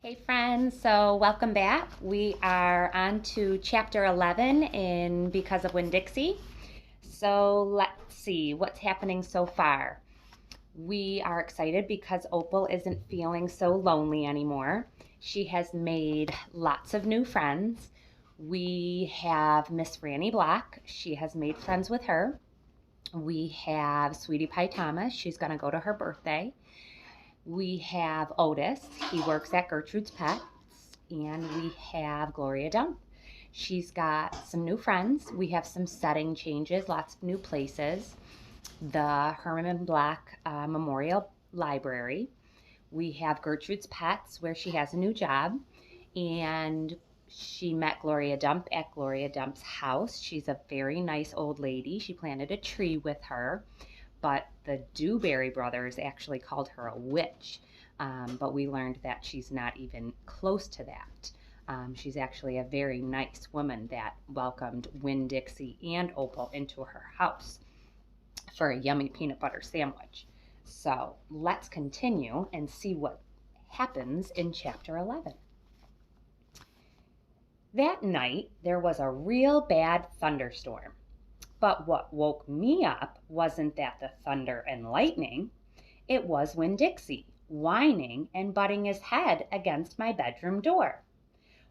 Hey friends, so welcome back. We are on to chapter 11 in Because of Winn Dixie. So let's see what's happening so far. We are excited because Opal isn't feeling so lonely anymore. She has made lots of new friends. We have Miss Franny Black. She has made friends with her. We have Sweetie Pie Thomas. She's going to go to her birthday. We have Otis. He works at Gertrude's Pets. And we have Gloria Dump. She's got some new friends. We have some setting changes, lots of new places. The Herman Black Memorial Library. We have Gertrude's Pets, where she has a new job. And she met Gloria Dump at Gloria Dump's house. She's a very nice old lady. She planted a tree with her, but the Dewberry brothers actually called her a witch. But we learned that she's not even close to that. She's actually a very nice woman that welcomed Winn Dixie and Opal into her house for a yummy peanut butter sandwich. So let's continue and see what happens in chapter 11. That night, there was a real bad thunderstorm. But what woke me up wasn't that the thunder and lightning. It was Winn Dixie, whining and butting his head against my bedroom door.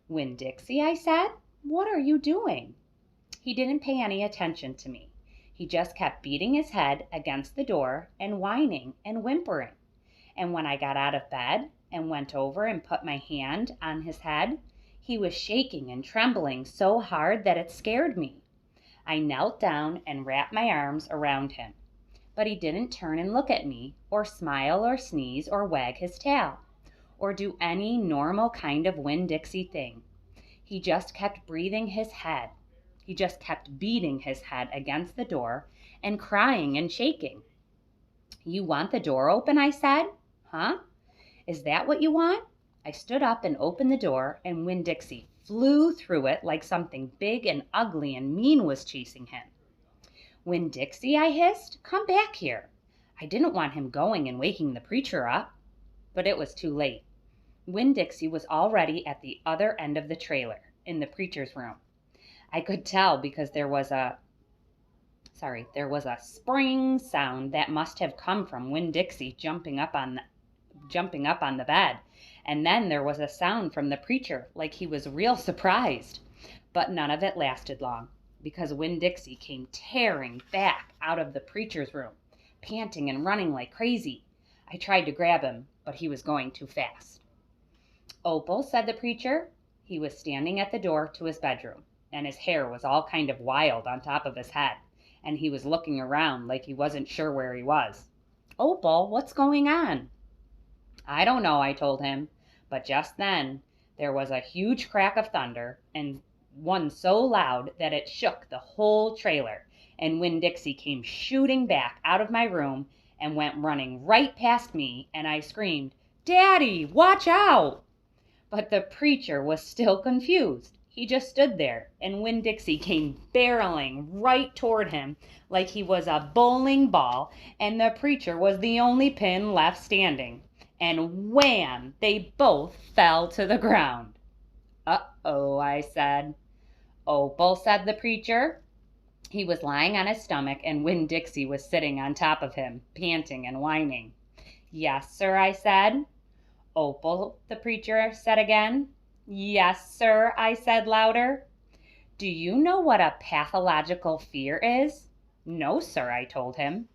"Winn Dixie," I said, "what are you doing?" He didn't pay any attention to me. He just kept beating his head against the door and whining and whimpering. And when I got out of bed and went over and put my hand on his head, he was shaking and trembling so hard that it scared me. I knelt down and wrapped my arms around him. But he didn't turn and look at me, or smile or sneeze or wag his tail, or do any normal kind of Winn Dixie thing. He just kept breathing his head. He just kept beating his head against the door and crying and shaking. "You want the door open?" I said. "Huh? Is that what you want?" I stood up and opened the door, and Winn Dixie flew through it like something big and ugly and mean was chasing him. "Winn Dixie," I hissed, "come back here." I didn't want him going and waking the preacher up. But it was too late. Winn Dixie was already at the other end of the trailer, in the preacher's room. I could tell because there was a spring sound that must have come from Winn Dixie jumping up on the bed. And then there was a sound from the preacher, like he was real surprised. But none of it lasted long, because Winn Dixie came tearing back out of the preacher's room, panting and running like crazy. I tried to grab him, but he was going too fast. "Opal," said the preacher. He was standing at the door to his bedroom, and his hair was all kind of wild on top of his head, and he was looking around like he wasn't sure where he was. "Opal, what's going on?" "I don't know," I told him. But just then there was a huge crack of thunder, and one so loud that it shook the whole trailer, and Winn Dixie came shooting back out of my room and went running right past me, and I screamed, "Daddy, watch out!" But the preacher was still confused. He just stood there, and Winn Dixie came barreling right toward him like he was a bowling ball, and the preacher was the only pin left standing. And wham! They both fell to the ground. "Uh-oh," I said. "Opal," said the preacher. He was lying on his stomach, and Winn Dixie was sitting on top of him, panting and whining. "Yes, sir," I said. "Opal," the preacher said again. "Yes, sir," I said louder. "Do you know what a pathological fear is?" "No, sir," I told him.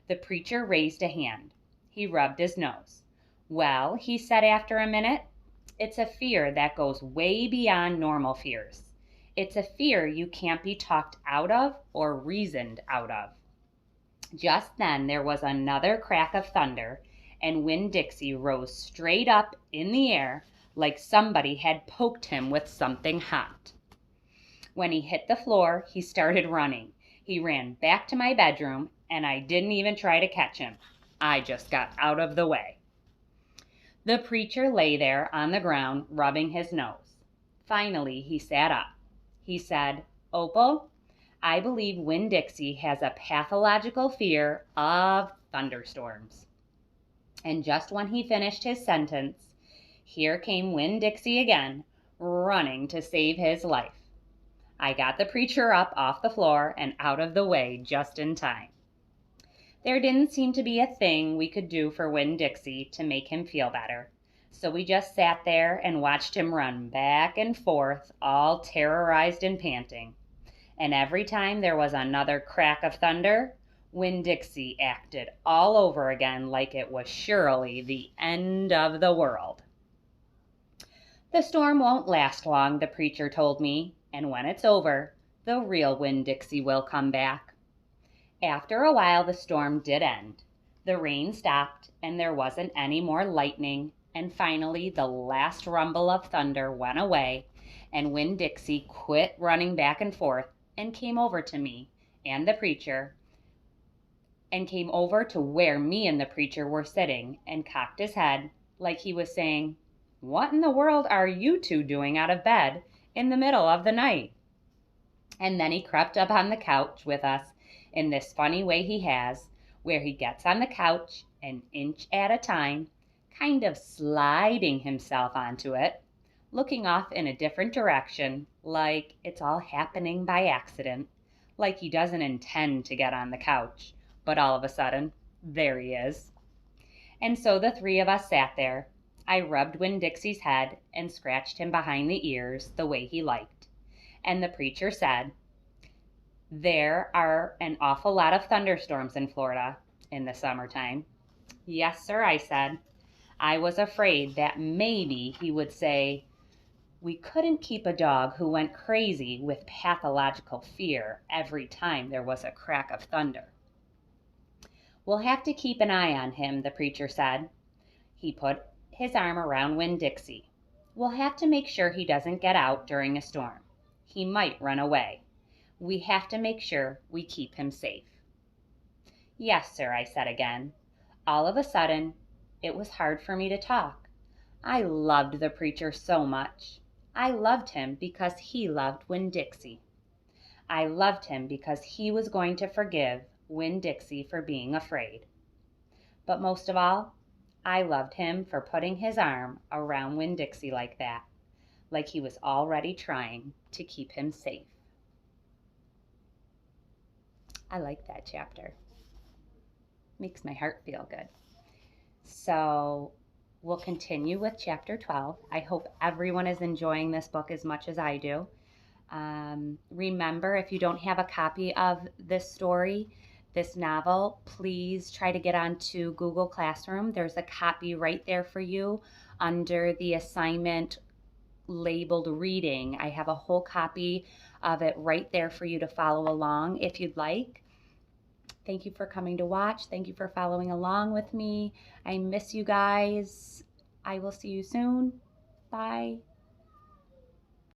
The preacher raised a hand. He rubbed his nose. "Well," he said after a minute, "it's a fear that goes way beyond normal fears. It's a fear you can't be talked out of or reasoned out of." Just then there was another crack of thunder, and Winn Dixie rose straight up in the air like somebody had poked him with something hot. When he hit the floor, he started running. He ran back to my bedroom, and I didn't even try to catch him. I just got out of the way. The preacher lay there on the ground, rubbing his nose. Finally, he sat up. He said, "Opal, I believe Winn Dixie has a pathological fear of thunderstorms." And just when he finished his sentence, Here came Winn Dixie again, running to save his life. I got the preacher up off the floor and out of the way just in time. There didn't seem to be a thing we could do for Winn Dixie to make him feel better, so we just sat there and watched him run back and forth, all terrorized and panting. And every time there was another crack of thunder, Winn Dixie acted all over again like it was surely the end of the world. The storm won't last long, the preacher told me, and when it's over, the real Winn Dixie will come back. After a while, the storm did end. The rain stopped, and there wasn't any more lightning, and finally the last rumble of thunder went away, and Winn Dixie quit running back and forth and came over to me and the preacher, and came over to where me and the preacher were sitting, and cocked his head like he was saying, "What in the world are you two doing out of bed in the middle of the night?" And then he crept up on the couch with us in this funny way he has, where he gets on the couch an inch at a time, kind of sliding himself onto it, looking off in a different direction, like it's all happening by accident, like he doesn't intend to get on the couch, but all of a sudden, there he is. And so the three of us sat there. I rubbed Winn Dixie's head and scratched him behind the ears the way he liked. And the preacher said, "There are an awful lot of thunderstorms in Florida in the summertime." "Yes, sir," I said. I was afraid that maybe he would say, "We couldn't keep a dog who went crazy with pathological fear every time there was a crack of thunder." "We'll have to keep an eye on him," the preacher said. He put his arm around Winn Dixie. "We'll have to make sure he doesn't get out during a storm. He might run away. We have to make sure we keep him safe." "Yes, sir," I said again. All of a sudden, it was hard for me to talk. I loved the preacher so much. I loved him because he loved Winn Dixie. I loved him because he was going to forgive Winn Dixie for being afraid. But most of all, I loved him for putting his arm around Winn Dixie like that, like he was already trying to keep him safe. I like that chapter. Makes my heart feel good. So we'll continue with chapter 12. I hope everyone is enjoying this book as much as I do. Remember, if you don't have a copy of this story, this novel, please try to get onto Google Classroom. There's a copy right there for you under the assignment labeled reading. I have a whole copy of it right there for you to follow along if you'd like. Thank you for coming to watch. Thank you for following along with me. I miss you guys. I will see you soon. Bye.